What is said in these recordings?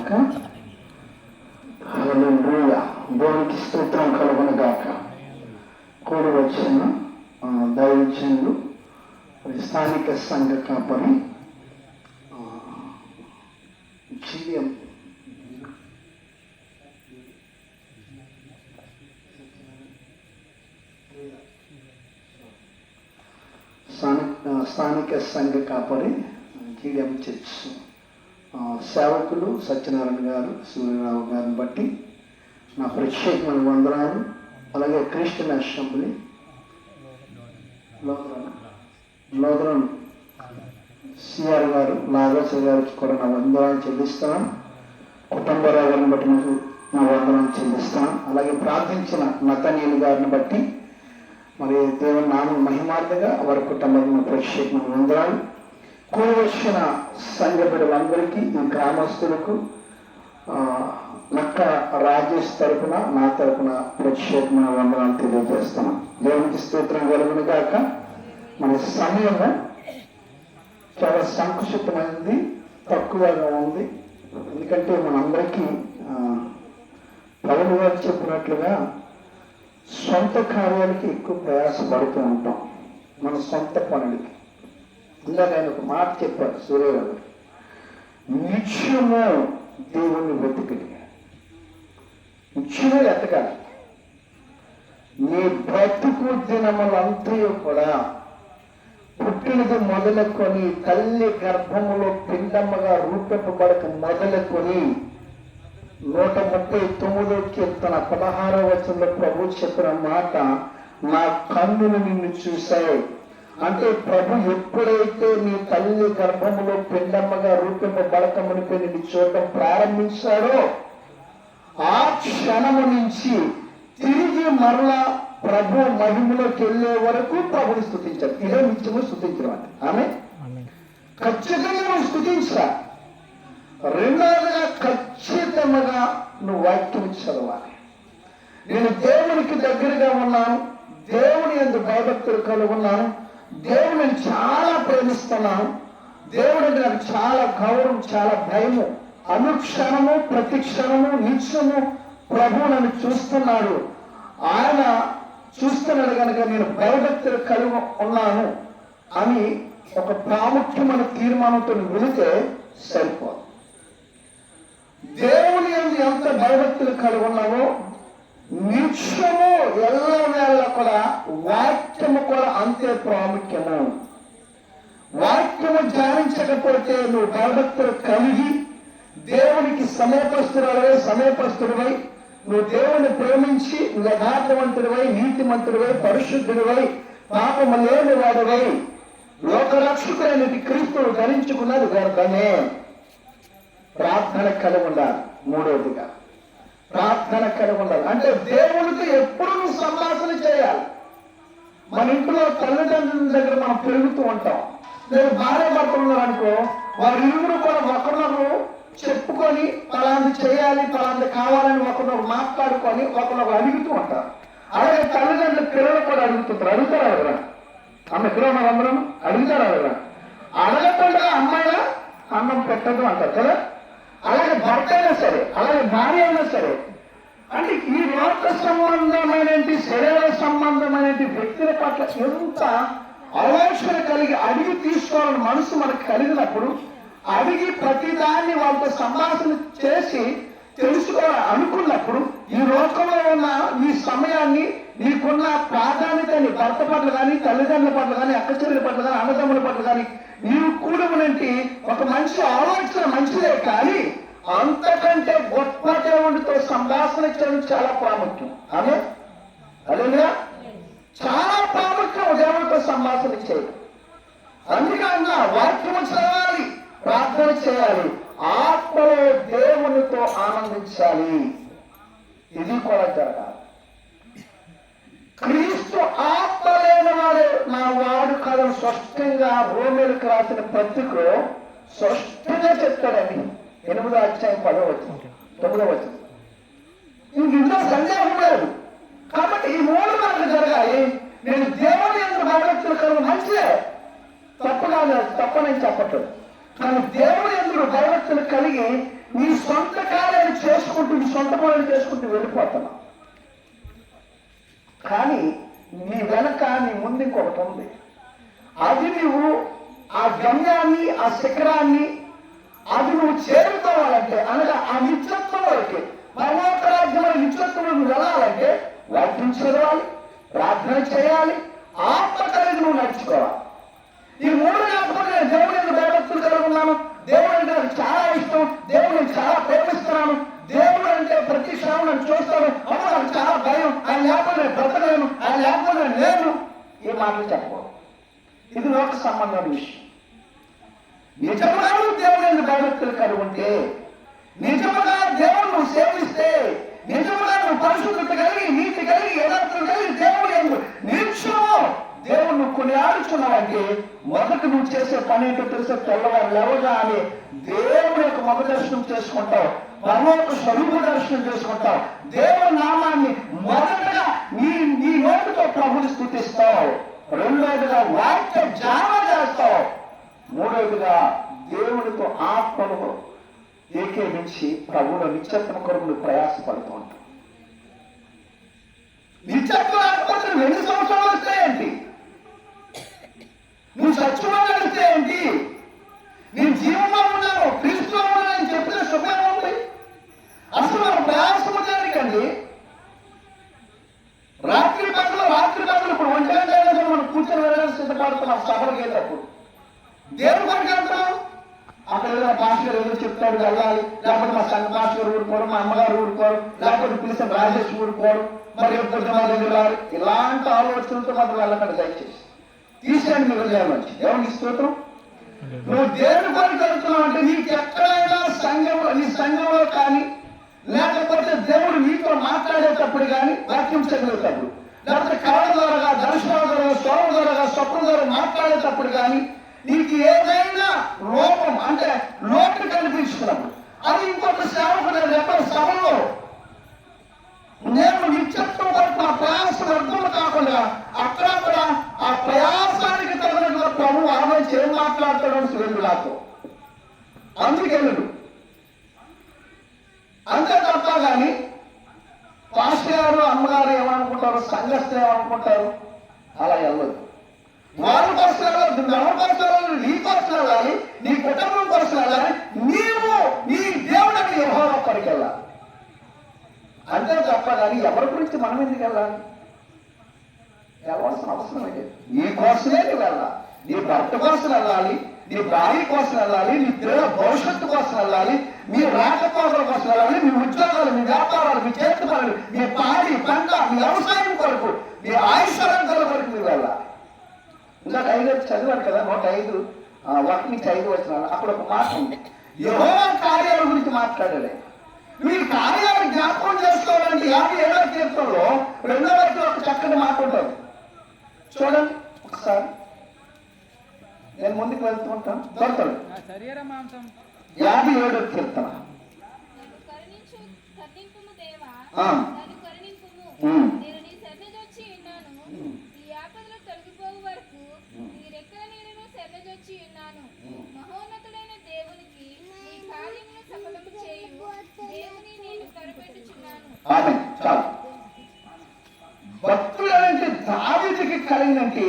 గాక. హల్లెలూయా. దేవునికి స్తోత్రం కలుగును గాక. కూడి వచ్చిన దైవజనులు, స్థానిక సంఘ కాపరి జీఎం స్థానిక సంఘ కాపరి జీఎం చర్చ్ సేవకులు సత్యనారాయణ గారు, సూర్యరావు గారిని బట్టి నా ప్రత్యేకమైన వందనాలు. అలాగే క్రిస్టియన్ అసెంబ్లీ లోదరన్ సిఆర్ గారు, నాగేశ్వర గారికి కూడా నా వందనాలు చెల్లిస్తున్నాను. కుటుంబరావు గారిని బట్టి నాకు నా వందనాలు చెల్లిస్తున్నాను. అలాగే ప్రార్థించిన నతనీయులు గారిని బట్టి మరి దేవుని నామం మహిమార్థంగా వారి కుటుంబానికి ప్రత్యేకమైన వందనాలు. కూడి వచ్చిన సంఘ బిడ్డలందరికీ, ఈ గ్రామస్తులకు నక్క రాజేష్ తరపున, నా తరపున ప్రత్యేకమైన వందనాలు తెలియజేస్తున్నాం. దేవునికి స్తోత్రం కలుగును గాక. మన సమయము చాలా సంకుచితమైంది, తక్కువగా ఉంది. ఎందుకంటే మనందరికీ పౌలు గారు చెప్పినట్లుగా సొంత కార్యాలకి ఎక్కువ ప్రయాసపడుతూ ఉంటాం, మన సొంత పనులకి. ఇందాక ఆయన ఒక మాట చెప్పారు సూర్యరావు, నిత్యము దేవుణ్ణి వెతకలి, నిత్యమే ఎతకాలి. నీ బ్రతుకు దినములంతయు కూడా పుట్టినది మొదలుకొని, తల్లి గర్భములో పిండమ్మగా రూపింపబడక మొదలుకొని 139 కీర్తన 16వ వచనంలో ప్రభు చెప్పిన మాట, నా కన్నులు నిన్ను చూశాయి. అంటే ప్రభు ఎప్పుడైతే నీ తల్లి గర్భములో పిండమ్మగా రూపింపబడక మునిపై నిన్ను చూడటం ప్రారంభించాడో ఆ క్షణము నుంచి తిరిగి మరలా ప్రభు మహిమలోకి వెళ్ళే వరకు ప్రభుని స్తుతించారు. ఇదే నిత్యము స్తుతించడం అంటే. ఆమె ఖచ్చితంగా నువ్వు స్తుతించరా. రెండవదిగా ఖచ్చితంగా నువ్వు వాక్యం చదవాలి. నేను దేవునికి దగ్గరగా ఉన్నాను, దేవుని యందు భయభక్తులు కలిగి ఉన్నాను, దేవుని చాలా ప్రేమిస్తున్నాను, దేవుడు అంటే నాకు చాలా గౌరవం, చాలా భయము, అనుక్షణము ప్రతి క్షణము నిత్యము ప్రభు నన్ను చూస్తున్నాడు, ఆయన చూస్తున్నాడు కనుక నేను భయభక్తులు కలిగి ఉన్నాను అని ఒక ప్రాముఖ్యమైన తీర్మానంతో వెళితే సరిపోదు. దేవుని యందు ఎంత భయభక్తులు కలిగి ఉన్నావో నిత్యము ఎల్లవేళ కూడా వాక్యము కూడా అంతే ప్రాముఖ్యము. వాక్యము ధ్యానించకపోతే నువ్వు భయభక్తులు కలిగి దేవునికి సమీపస్తుడివై నువ్వు దేవుని ప్రేమించి యథార్థవంతుడివై, నీతిమంతుడివై, పరిశుద్ధుడివై, పాపము లేని వాడివై లోకరక్షకుడైన క్రీస్తును ధరించుకున్నది వ్యర్థమే. ప్రార్థన కలిగి ఉండాలి. మూడవదిగా ప్రార్థన కలిగి ఉండాలి. అంటే దేవునితో ఎప్పుడు నువ్వు సంభాషణ చేయాలి. మన ఇంట్లో తల్లిదండ్రుల దగ్గర మనం పెరుగుతూ ఉంటాం. నేను భార్య భర్తలు ఉన్నారనుకో, వారి ఇరువురు కూడా ఒకరినొకరు చెప్పుకొని పలాంది చేయాలి, పలాంది కావాలని ఒకరినొకరు మాట్లాడుకొని ఒకరినొకరు అడుగుతూ ఉంటారు. అలాగే తల్లిదండ్రులు పిల్లలు కూడా అడుగుతుంటారు. అడుగుతారా కదా అమ్మ, ఇక్కడ అందరం అడుగుతారా కదా. అడగకుండా అమ్మాయినా అన్నం పెట్టదు అంటారు కదా. అలాగే భర్త అయినా సరే, అలాగే భార్య అయినా సరే. అంటే ఈ లోక సంబంధమైన శరీర సంబంధమైన వ్యక్తుల పట్ల ఎంత ఆలోచన కలిగి అడిగి తీసుకోవాలని మనసు మనకు కలిగినప్పుడు, అడిగి ప్రతిదాన్ని వాళ్ళతో సంభాషణ చేసి తెలుసుకోవాలి అనుకున్నప్పుడు, ఈ లోకంలో ఉన్న ఈ సమయాన్ని, నీకున్న ప్రాధాన్యతని భర్త పట్ల కానీ, తల్లిదండ్రుల పట్ల కానీ, అక్కచెల్లెల పట్ల కానీ, అన్నదమ్ముల పట్ల కానీ నీవు కూడమనంటే ఒక మంచి ఆలోచన మంచిదే. కానీ అంతకంటే గొప్ప దేవుడితో సంభాషణ చేయడం చాలా ప్రాముఖ్యం. ఆమె అదేగా చాలా ప్రాముఖ్యం దేవుడితో సంభాషణ చేయడం. అందుకన్నా వాక్యము చదవాలి, ప్రార్థన చేయాలి, ఆత్మలో దేవునితో ఆనందించాలి. ఇది కూడా జరగాలి. క్రీస్తు ఆత్మ లేని వాడే నా వాడు కాదని స్పష్టంగా రోమేలకు రాసిన పత్రికలో స్పష్టంగా చెప్తాడని 8వ అధ్యాయం 10వ వచనం 9వ వచనం. ఇందులో సందేహం లేదు. కాబట్టి ఈ మూడు మనకు జరగాలి. నేను దేవుని యందు భయభక్తులు కలిగి మంచిదే, తప్పనని చెప్పట్లేదు. కానీ దేవుని యందు భయభక్తులు కలిగి నీ సొంత కార్యాలు చేసుకుంటూ నీ సొంత పనులు చేసుకుంటూ వెళ్ళిపోతున్నావు. కానీ నీ వెనక నీ ముందు ఇంకొకటి ఉంది. అది నువ్వు ఆ గమ్యాన్ని ఆ శిఖరాన్ని అది నువ్వు చేరుకోవాలంటే, అనగా ఆ నిత్యత్వం వరకు పరలోక రాజ్యమైన నిత్యత్వం నువ్వు వెళ్ళాలంటే వాక్యం చదవాలి, ప్రార్థన చేయాలి, ఆత్మ కలిగి నువ్వు నడుచుకోవాలి. ఈ మూడు కాకపోతే నేను దేవుడిని భయభక్తులు కలిగి ఉన్నాను, దేవుడు అంటే నాకు చాలా ఇష్టం, దేవుడిని చాలా ప్రేమిస్తున్నాను, దేవుడు అంటే ప్రతి క్షణం నేను చూస్తాను, అప్పుడు నాకు చాలా భయం, ఆయన లేకపోతే నేను బ్రతకలేను, ఆయన లేకపోతే నేను లేను, ఈ మాటలు చెప్పకూడదు. ఇది లోక సంబంధమైన విషయం. నిజముగా దేవుడిని భయభక్తులు కలిగి ఉంటే, నిజముగా దేవుడు నువ్వు సేవిస్తే, నిజముగా నువ్వు పరిశుద్ధత కలిగి నీతి కలిగి యథార్థత కలిగి దేవుడు నిల్చును, దేవుడు నువ్వు కొనియాడుచున్నావంటే మొదట నువ్వు చేసే పని ఏంటో తెలిసే తెల్లవారు లేవగానే దేవుడు యొక్క ముఖ దర్శనం చేసుకుంటావు, పరలోక స్వరూప దర్శనం చేసుకుంటావు, దేవుడి నామాన్ని మొదటగా నీ నోటితో ప్రభుని స్తుతిస్తావు, రెండోదిగా వాక్య ధ్యానం చేస్తావు, మూడోదిగా దేవుడితో ఆత్మను ఏకీభించి ప్రభువుల నిత్యత్వం కొరకు నువ్వు ప్రయాసపడుతూ ఉంటావు. నిత్యత్వం లేకపోతే నువ్వు ఎన్ని సంవత్సరాలు వస్తాయేంటి? నువ్వు సత్యంగా నడిస్తే ఏంటి? నేను జీవంలో ఉన్నాను, క్రీస్తులో ఉన్నానని చెప్పిన శుభ్రం ఉంది. అసలు మనం ప్రయాసం చేయకండి. రాత్రి పగలు ఇప్పుడు 1 గంట మనం కూర్చొని వెళ్ళడానికి సిద్ధపడుతున్నాం. సభలకు వెళ్ళేటప్పుడు దేవుడు పనికి వెళ్తున్నాం. అక్కడ ఏదైనా పాస్టర్ ఏదో చెప్తాడు వెళ్ళాలి, లేకపోతే మా సంఘ పాస్టర్ ఊరుకోరు, మా అమ్మగారు ఊరుకోరు, లేకపోతే పిలిచిన రాజేష్ ఊరుకోరు, మరి ఎప్పుడు వెళ్ళాలి, ఇలాంటి ఆలోచనలతో మాత్రం వెళ్ళకండి. దయచేసి తీసేయండి మీరు మంచి. ఎవరికి స్తోత్రం. నువ్వు దేవుని పనికి వెళ్తున్నావు అంటే నీకు ఎక్కడైనా సంఘంలో, నీ సంఘంలో కానీ, లేకపోతే దేవుడు నీతో మాట్లాడేటప్పుడు కానీ, వాక్యం చదివేటప్పుడు, లేకపోతే కళల ద్వారా, దర్శనాల ద్వారా, స్వరం ద్వారా, స్వప్నం ద్వారా మాట్లాడేటప్పుడు కానీ నీకు ఏదైనా లోపం అంటే లోటు కనిపించుకున్నప్పుడు, అది ఇంకొక సేవకుడు ఎక్కడ సభలో నేను నిత్యత్వం వరకు ఆ ప్రయాసం అర్థం కాకుండా అక్కడ ఆ ప్రయాసానికి తగినట్టుగా ప్రభు ఆమె ఏం మాట్లాడతాడు సురేంద్ర నాతో, అందుకెళ్ళడు. అంతే తప్ప కానీ పాస్టర్ గారు అమ్మగారు ఏమనుకుంటారు, సంఘస్థులు ఏమనుకుంటారు, అలా వెళ్ళదు. వారి కోసం వెళ్ళదు, మన కోసం వెళ్ళాలి, నీ కోసం వెళ్ళాలి, నీ కుటుంబం కోసం వెళ్ళాలి, నీవు నీ దేవుడిని యెహోవా పనికి వెళ్ళాలి. అంతే తప్ప కానీ ఎవరి గురించి మనం ఎందుకు వెళ్ళాలి? వెళ్ళవలసిన అవసరం లేదు. నీ కోసమే నువ్వు వెళ్ళాలి, నీ భర్త కోసం వెళ్ళాలి, నీ భార్య కోసం వెళ్ళాలి, నీ పిల్లల భవిష్యత్తు కోసం వెళ్ళాలి, మీ రాకపోకల కోసం వెళ్ళాలి, మీ ఉద్యోగాలు, మీ వ్యాపారాలు, మీ చేతి పనులు, మీ పాడి పంట, మీ వ్యవసాయం కొరకు, మీ ఆయుష్యంతల కొరకు మీరు వెళ్ళాలి. ఇంకా 5 చదివాడు కదా, 105 1 నుంచి 5 వచ్చినాను. అక్కడ ఒక మాట ఉంది, యెహోవా కార్యాల గురించి మాట్లాడాడు. నువ్వు ఈ కార్యాలు జ్ఞాపకం చేసుకోవాలంటే 57వ కీర్తనలో 2వ వచనంలో ఒక చక్కటి మాట ఉంటుంది. చూడండి ఒకసారి, నేను ముందుకు వెళ్తూ ఉంటాను. దొరకదు. 57వ కీర్తన. చాలు. భక్తులంటే దావీదుకి కలిగినంటే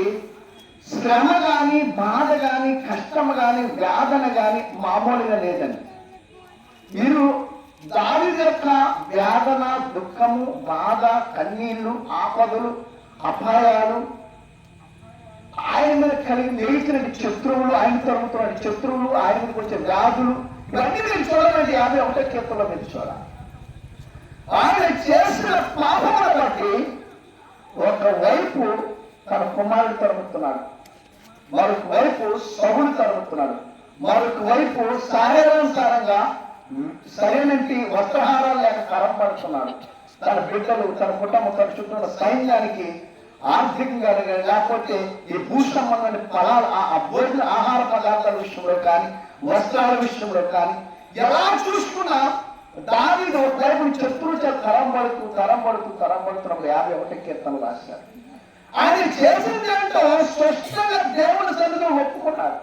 శ్రమ గాని, బాధ గాని, కష్టము గాని, వేదన గాని మామూలుగా లేదండి. మీరు దావీదు యొక్క వేదన, దుఃఖము, బాధ, కన్నీళ్లు, ఆపదలు, అపాయాలు, ఆయన మీద కలిగి లేచిన శత్రువులు, ఆయన తరుగుతున్న శత్రువులు, ఆయన మీదకి వచ్చే వ్యాధులు, ఇవన్నీ మీరు చూడాలంటే 51వ కీర్తనలో మీరు చూడాలి. ఆయన చేసిన పాపమును బట్టి ఒకవైపు తన కుమారుడు తరుముతున్నాడు, మరొక వైపు సౌలు తరుముతున్నాడు, మరొక వైపు శారీరానుసారంగా సరైనటి వస్త్రహారాలు లేక కరంపడుతున్నాడు. తన బిడ్డలు, తన కుటుంబం, తన చుట్టూ ఉన్న సైన్యానికి ఆర్థికంగా లేకపోతే ఈ భూ సంబంధమైన ఫలాలు, భోజన ఆహార పదార్థాల విషయంలో కానీ, వస్త్రాల విషయంలో కానీ ఎలా చూసుకున్నా దావీదు ఒకవైపు శత్రువు తరం పడుతున్నప్పుడు 51వ కీర్తన రాశారు. ఆయన చేసింది ఏంటో స్పష్టంగా దేవుని సన్నిధిలో ఒప్పుకున్నాడు.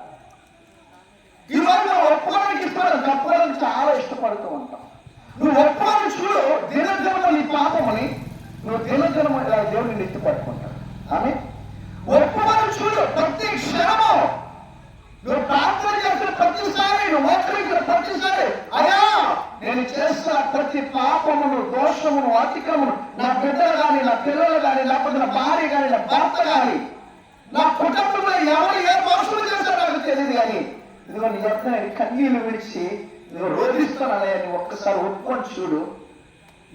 ఈరోజు నువ్వు ఒప్పుకోవడానికి ఇష్టపడదు, తప్పుకోవడానికి చాలా ఇష్టపడుతూ ఉంటాం. నువ్వు ఒప్పుకొని చూడు, దినదినము నీ పాపమని నువ్వు దినదినము దేవుడిని ఎత్తిపట్టుకుంటావు. ఆమె ఒప్పుకొని చూడు, ప్రతి క్షణము నువ్వు ప్రార్థన చేసిన ప్రతిసారి, నువ్వు మోకరించిన ప్రతిసారి, అయ్యా నేను చేస్తున్న ప్రతి పాపమును, దోషమును, అతిక్రమును నా బిడ్డలు కానీ, నా పిల్లలు కానీ, లేకపోతే నా భార్య కానీ, నా భర్త కానీ, నా కుటుంబంలో ఎవరు ఏ దోషము చేస్తారో నాకు తెలియదు కానీ ఇదిగో నీ యొక్క కన్నీళ్ళు విడిచి నువ్వు రోధిస్తున్నానయ్యా, నువ్వు ఒక్కసారి ఒప్పుకొని చూడు.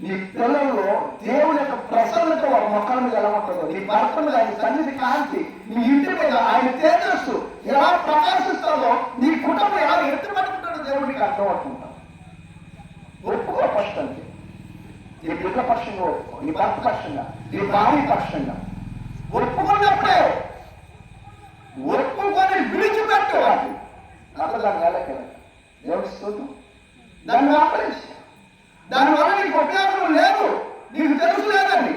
నీ పిల్లల్లో దేవుని యొక్క ప్రసన్నత వాళ్ళ మొక్కల మీద ఎలా ఉంటుందో, నీ భర్త మీద ఆయన సన్నిధి కాంతి, నీ ఇంటి మీద ఆయన తేజస్సు ఎలా ప్రకాశిస్తుందో, నీ కుటుంబం ఎలా ఎత్తుపట్టుకుంటాడో దేవుడికి అర్థమవుతుంటాం. ఒప్పుకో ఫస్ట్ అంతే. నీ బిడ్డ పక్షంగా ఒప్పుకో, నీ భర్త పక్షంగా, నీ భార్య పక్షంగా ఒప్పుకున్నప్పుడే ఒప్పుకొని విడిచిపెట్టు. అది అట్లా దాన్ని వెళ్ళకెళ్ళ దేవుడి స్తోత్రం. దాన్ని ఆపరేసి దానివల్ల నీకు ఉపయోగం లేదు, నీకు తెలుసు లేదండి.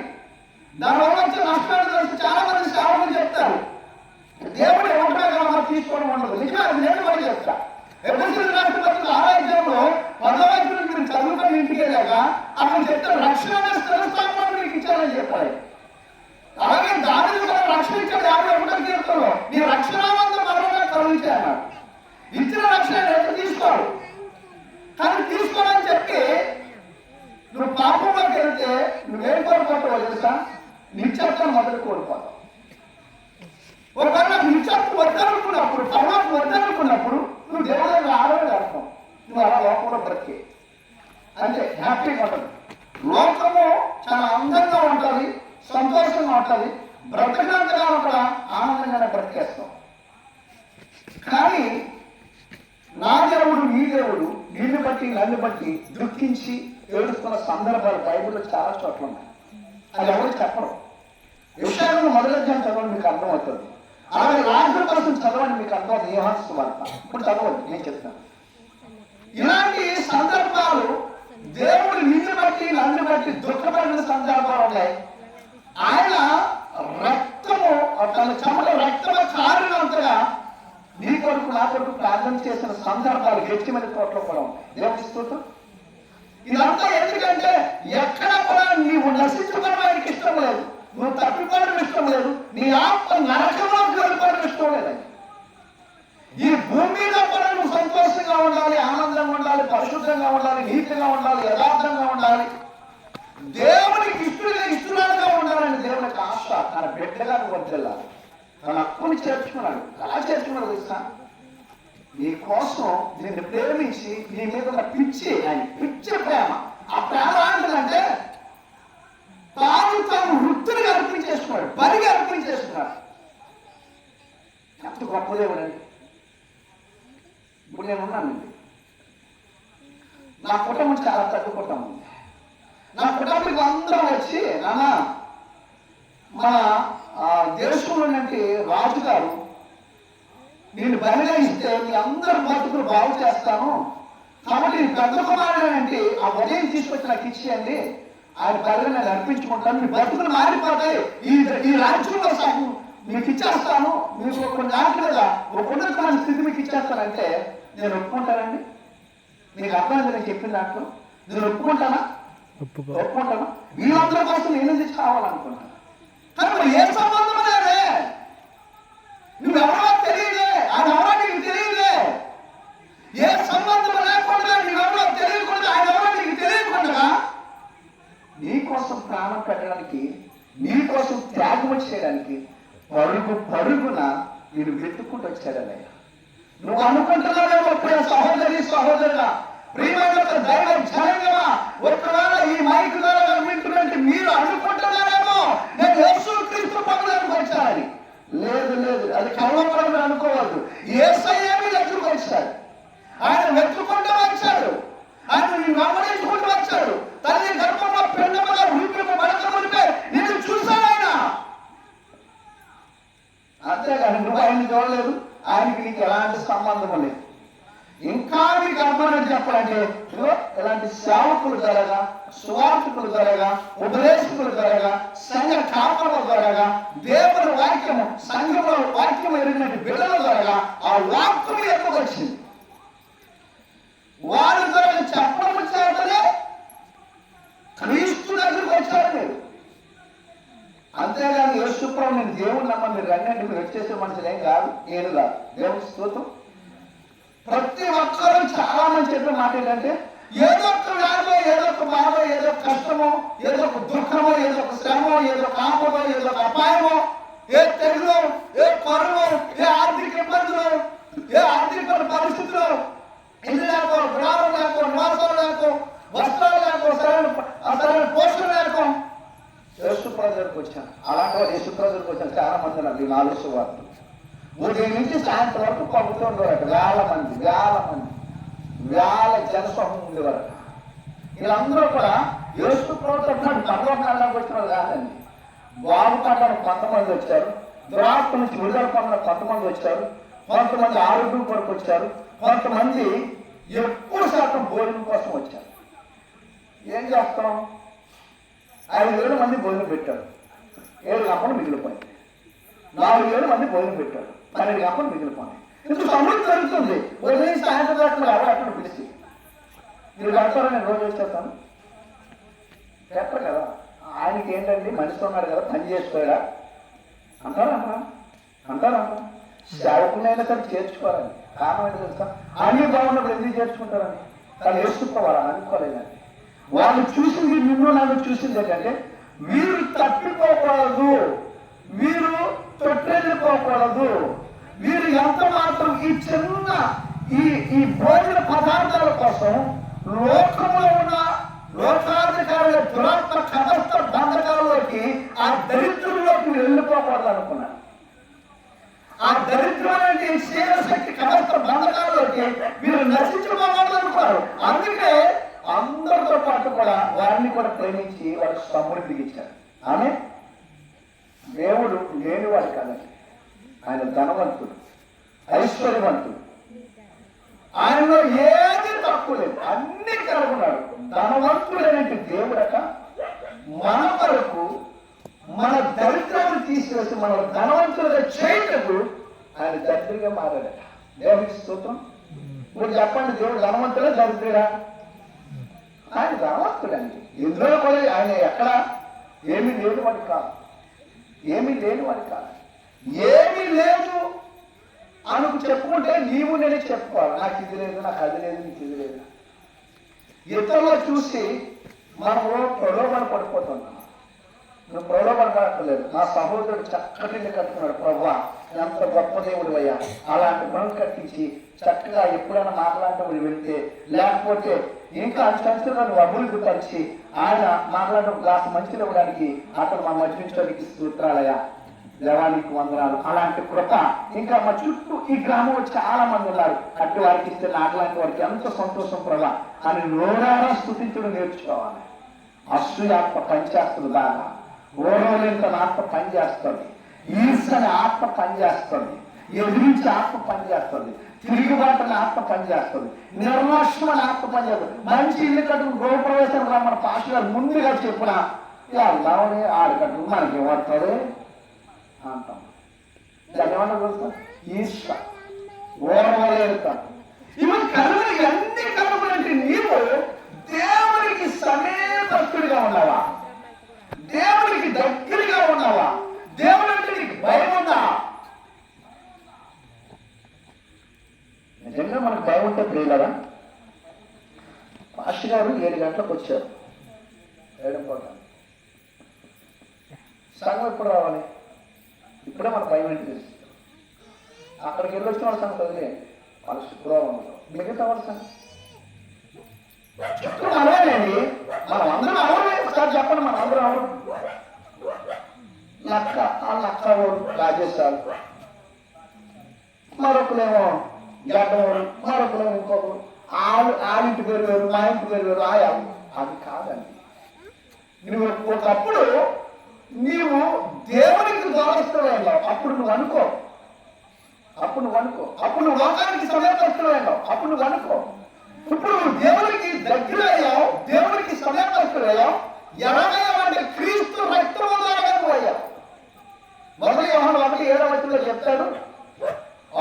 దానివల్ల వచ్చే నష్టాలు తెలిసి చాలా మంది సేవకులు చెప్తారు, దేవుడు ఉపయోగం తీసుకోవడం ఉండదు. నిజమే, అది నేను కూడా చెప్తా. ఎప్పుడు రాష్ట్రపతి ఆరాధ్యంలో 10వ మీరు చదువుకొని ఇంటికి వెళ్ళాక అక్కడ చెప్తారు, రక్షణ స్థిరస్థానంలో మీకు ఇచ్చారని చెప్పాలి. అలాగే దాని కూడా రక్షణ ఇచ్చాడు 51వ కీర్తనలో, నీ రక్షణానందం మరణంగా కలుగుతాయన్నారు. ఇచ్చిన రక్షణ ఎంత తీసుకోవాలి, కానీ తీసుకోవాలని చెప్పి నువ్వు పాపంలోకి వెళ్తే నువ్వేం కోరుకుంటావో తెలుసా? నిత్యత్వం మొదలు కోరుకోవాలి. ఒకవేళ నాకు నిత్యత్వం వద్దనుకున్నప్పుడు, పరమాత్మ వద్దనుకున్నప్పుడు నువ్వు దేవుడు ఆడవే అర్థం, నువ్వు అలా లోకంలో బ్రతికే అంటే హ్యాపీగా ఉంటుంది. లోకము చాలా అందంగా ఉంటుంది, సంతోషంగా ఉంటుంది, బ్రతకంతగా కూడా ఆనందంగానే బ్రతికేస్తాం. కానీ నా దేవుడు నీ దేవుడు నిన్ను బట్టి నన్ను బట్టి దుఃఖించి ఏడుస్తున్న సందర్భాలు బైబిల్లో చాలా చోట్ల ఉన్నాయి. అది ఎవరు చెప్పరు. యెషయాను మొదటి అధ్యాయం చదవండి, మీకు అర్థమవుతుంది. అలాగే రాజుల కోసం చదవండి, మీకు అర్థమవుతుంది. యోహాను సువార్త ఇప్పుడు చదవండి, నేను చెప్తాను. ఇలాంటి సందర్భాలు దేవుడు నిన్ను బట్టి నన్ను బట్టి దుఃఖపడిన సందర్భాలు ఉన్నాయి. ఆయన రక్తము తన చెమట రక్తము కారినంతగా నీ కొరకు నా కొరకు ప్రార్థన చేసిన సందర్భాలు గెచ్చిమైన తోటలో కూడా ఉన్నాయి. దేవుడి స్తోత్రం. ఇదంతా ఎందుకంటే ఎక్కడ కూడా నీవు నశించుకోవడం ఆయనకి ఇష్టం లేదు, నువ్వు తప్పిపోవడం ఇష్టం లేదు, నీ ఆత్మ నరకంలోకి వెళ్ళిపోవడం ఇష్టం లేదండి. ఈ భూమి మీద కూడా నువ్వు సంతోషంగా ఉండాలి, ఆనందంగా ఉండాలి, పరిశుద్ధంగా ఉండాలి, నీతిగా ఉండాలి, యథార్థంగా ఉండాలి, దేవునికి ఇష్టలుగా ఉండాలని దేవునికి ఆశ. తన బిడ్డగా నువ్వు వర్తిల్లాలి, తన హక్కుని చేర్చుకున్నాడు. ఎలా చేర్చుకున్నాడు తెలుసా? నీ కోసం నిన్ను ప్రేమించి నీ మీద ఉన్న పిచ్చి, ఆయన పిచ్చి ప్రేమ. ఆ ప్రేమ ఏంటంటే తాను వృత్తిని అర్పించేసుకున్నాడు, బలిగా అర్పించేసుకున్నాడు. ఎంత గొప్ప దేవుడు అండి. ఇప్పుడు నేను ఉన్నానండి, నా కుటుంబం చాలా పెద్ద కుటుంబం. నా కుటుంబానికి అందరం వచ్చి, నాన్న మన దేశంలో రాజుగారు నేను బలిగా ఇస్తే మీ అందరు బతుకులు బాగు చేస్తాను, కాబట్టి పెద్ద కుమారుడు అంటే ఆ ఉదయం తీసుకొచ్చి నాకు ఇచ్చేయండి, ఆయన బలిగా నేను అర్పించుకుంటాను, మీ బతుకులు మారిపోతాయి, ఈ రాజ్యంలో సగం మీకు ఇచ్చేస్తాను, మీకు కొన్ని నాటి మీద ఒక ఉన్నతమైన స్థితి మీకు ఇచ్చేస్తానంటే నేను ఒప్పుకుంటానండి. మీకు అర్థమైంది నేను చెప్పిన దాంట్లో? నేను ఒప్పుకుంటానా? ఒప్పుకుంటాను. వీళ్ళందరి కోసం నేను తెచ్చి కావాలనుకుంటాను. కానీ ఏ సంబంధం లేదే, నువ్వెవరో తెలియదే, ఆయన ఎవరో నీకు తెలియదే. ఏ సంబంధం లేకుండా నువ్వెవరో తెలియకుండా, ఆయన ఎవరో నీకు తెలియకుండా నీ కోసం ప్రాణం పెట్టడానికి, నీ కోసం త్యాగం చేయడానికి పరుగున నేను వెతుక్కుంటూ వచ్చాడనయ్య. నువ్వు అనుకుంటున్నావేమో సహోదరి సహోదరులా, ప్రియమైన దైవ జనంగా, ఒకవేళ ఈ మైక్ ద్వారా వింటున్నట్టు మీరు అనుకుంటున్నారేమో నేను యేసుక్రీస్తు పక్కడానికి వచ్చానని. లేదు లేదు, అది కళ్ళపడం మీరు అనుకోవద్దు. యేసయ్య మీద ఎదురుకు వచ్చాడు, ఆయన వెతుక్కుంటూ వచ్చాడు, ఆయన నేను గమనించుకుంటూ వచ్చాడు. తల్లి గర్భంలో పెండమగా ఉడిపే నేను చూశాను ఆయన. అంతేగాని నువ్వు ఆయన చూడలేదు, ఆయనకి నీకు ఎలాంటి సంబంధం లేదు. ఇంకా మీకు అర్థమని చెప్పాలంటే ఇలాంటి సేవకులు జరగా, సువార్థకులు జరగా, ఉపదేశకులు జరగా, సంఘ కాపల జరగా, దేవుని వాక్యము సంఘంలో వాక్యం ఎరిగినట్టు బిడ్డలు జరగా ఆ వాక్యం ఎందుకు వచ్చింది? వారి కొరకు చెప్పడం చేతనే క్రీస్తు దగ్గరికి వచ్చారు మీరు. అంతేగాని యేసుప్రభు నేను దేవుని నమ్మని మీరు రండి మీరు వచ్చేసే మనుషులు ఏం కాదు, నేను కాదు. దేవుని స్తోత్రం. ప్రతి ఒక్కరూ చాలా మంది చెప్పిన మాట ఏంటంటే ఏదో ఒక వ్యాధో, ఏదో ఒక బాధ, ఏదో ఒక కష్టమో, ఏదో ఒక దుఃఖమో, ఏదో ఒక శ్రమో, ఏదో ఒక ఆపదో, ఏదో ఒక అపాయమో, ఏ తెగులో, ఏ కరువు, ఏ ఆర్థిక ఇబ్బందులు, ఏ ఆర్థిక పరిస్థితులు, ఇల్లు లేకో, గృహాలు లేకో, నివాసాలు లేకో, వస్త్రాలు లేకో, సరైన పోషణ లేకో యేసుప్రభు దగ్గరికి వచ్చాను. అలాంటి వాళ్ళు యేసుప్రభు దగ్గరికి వచ్చాను చాలా మంది అండి. 4 సువార్తలు ఉదయం నుంచి సాయంత్రం వరకు పలుకుతూ ఉండేవారట. వేల జనసమూహం ఉండేవారట. వీళ్ళందరూ కూడా యేసుప్రభు తరపున పరలోకాలకు వచ్చిన వాళ్ళు కాదండి. బాగుపడడానికి కొంతమంది వచ్చారు, దురాత్మ నుంచి విడుదల పొందడానికి కొంతమంది వచ్చారు, కొంతమంది ఆరోగ్యం కొరకు వచ్చారు, కొంతమంది ఎక్కువ శాతం భోజనం కోసం వచ్చారు. ఏం చేస్తాం? 5,000 మంది భోజనం పెట్టాడు, 7 గంటలు మిగిలిపోయింది. 4,000 మంది భోజనం పెట్టాడు, 12 గంటలు మిగిలిపోయింది. ఇందుకు సమృద్ధి జరుగుతుంది. ఉదయం సాయంత్రం దాకా ఎవరు అక్కడ పిలిచి మీరు కడతారా, నేను రోజు వచ్చేస్తాను చెప్పరు కదా. ఆయనకి ఏంటండి మనిషి ఉన్నాడు కదా, పని చేసుకోడా అంటారా? సేవకునైనా సరే చేర్చుకోవాలని కారణం ఏంటి తెలుసా? అన్ని బాగున్నప్పుడు ఎందుకు చేర్చుకుంటారని వాళ్ళు వేసుకోవాలని అనుకోలేదండి. వాళ్ళు చూసింది నిన్ను నన్ను చూసింది ఏంటంటే మీరు తప్పిపోకూడదు, మీరు తొట్టెళ్ళిపోకూడదు, మీరు ఎంత మాత్రం ఈ చిన్న ఈ భోజన పదార్థాల కోసం లోకంలో ఉన్న లోకాధికారుల దురాత్మ కథస్థ బంధకాలలోకి ఆ దరిద్రంలోకి వెళ్ళిపోకూడదు అనుకున్నాను. ఆ దరిద్రమైన శక్తి కథస్థ బంధకాలలోకి మీరు నశించుకోకూడదు అనుకున్నారు. అందుకే అందరితో పాటు కూడా వారిని కూడా ప్రేమించి వారికి సమృద్ధికి ఇచ్చారు. ఆమె దేవుడు లేనివాడు కాదండి, ఆయన ధనవంతుడు, ఐశ్వర్యవంతుడు. ఆయనలో ఏది తక్కువ లేదు, అన్ని కలుగున్నాడు. ధనవంతుడైనటువంటి దేవుడట మన కొరకు మన దరిద్రాన్ని తీసివేసి మన ధనవంతులుగా చేయటకు ఆయన దరిద్రంగా మారాడట. దేవుడికి స్తోత్రం. మీరు చెప్పండి, దేవుడు ధనవంతుడా దరిద్రుడా? ఆయన ధనవంతుడండి. ఎందులో కూడా ఆయన ఎక్కడ ఏమీ లేని వాడు కాదు, ఏమీ లేదు అనుకు చెప్పుకుంటే నీవు నేనే చెప్పుకోవాలి. నాకు ఇది లేదు, నాకు అది లేదు, నీకు ఇది లేదు. ఇతరులు చూసి మనము ప్రలోభన పడిపోతున్నాం. నువ్వు ప్రలోభన పడట్లేదు. నా సహోదరుడు చక్కటి కట్టుకున్నాడు, ప్రభువా ఎంత గొప్ప దేవుడు అయ్యా, అలాంటి మనం కట్టించి చక్కగా ఎప్పుడైనా మాట్లాడటం వెళ్తే, లేకపోతే ఇంకా అంచెంచుగా నువ్వు అభివృద్ధి పరిచి ఆయన మాట్లాడటం గ్లాసు మంచిగా ఇవ్వడానికి అతను మా మధ్యించడానికి స్తోత్రాలయ్యా, దేవానికి వందనాలు. అలాంటి కృప ఇంకా మా చుట్టూ ఈ గ్రామంలో చాలా మంది ఉన్నారు. అట్టి వారికి ఇస్తే నాట్లాంటి వారికి ఎంత సంతోషం ప్రభా అని నోరారా స్తుతించడం నేర్చుకోవాలి. అసూయాత్మ పనిచేస్తుంది బాగా, ఓరవలేంత ఆత్మ పనిచేస్తుంది, ఈర్షని ఆత్మ పనిచేస్తుంది, ఎదిరించి ఆత్మ పనిచేస్తుంది, తిరుగుబాటుని ఆత్మ పనిచేస్తుంది, నిర్లక్ష్యమని ఆత్మ పనిచేస్తుంది. మంచి ఇల్లు కట్టుకుని గృహప్రవేశం మన పాస్టర్ గారు ముందుగా చెప్పిన వెళ్ళామని ఆడకట్టు మనకి ఏమవుతుంది అంటాం. దాన్ని ఏమన్నా తెలుసా? ఈర్ష, ఓరవలేంత. ఇవన్నీ కలుగులంటే నీవు దేవునికి సమీపస్తుడిగా ఉన్నావా? దేవునికి దగ్గరగా ఉన్నావా? దేవుడు అంటే నీకు భయం ఉందా? నిజంగా మనకు భయం ఉంటే ప్రియులరా, పాస్టర్ గారు 7 గంటలకు వచ్చారు, 7:15 సంఘం ఎప్పుడు రావాలి? ఇప్పుడే మన భయం ఏంటి తెలుసు. అక్కడికి వెళ్ళి వచ్చిన వాళ్ళ సంగతి వదిలే, వాళ్ళ శుక్రవారం ఉంటాం, మిగతా వాళ్ళ సంగతి అలాగేనండి. మనం అందరం అవరు ఒకసారి చెప్పండి, మనం అందరం అవరు. నక్క ఆ నక్క ఊరు రాజేశాలు, మరొకలేమో గడ్డవారు, మరొకలేమో ఇంకొకరు. ఆడింటి పేరు వేరు, మా ఇంటి పేరు వేరు, ఆయాలు. అది కాదండి. నువ్వు ఒకప్పుడు నీవు దేవునికి గౌరవిస్తున్నావు, అప్పుడు నువ్వు అనుకో, అప్పుడు నువ్వు లోకానికి సమయపరుస్తున్నావు, అప్పుడు నువ్వు అనుకో. ఇప్పుడు నువ్వు దేవునికి దగ్గర అయ్యావు, దేవునికి సమయపరుస్తున్నావు. ఎలాగయ్యావంటే క్రీస్తు రక్తం ద్వారా అయ్యావు. 1 యోహాను 1:7 చెప్తాడు,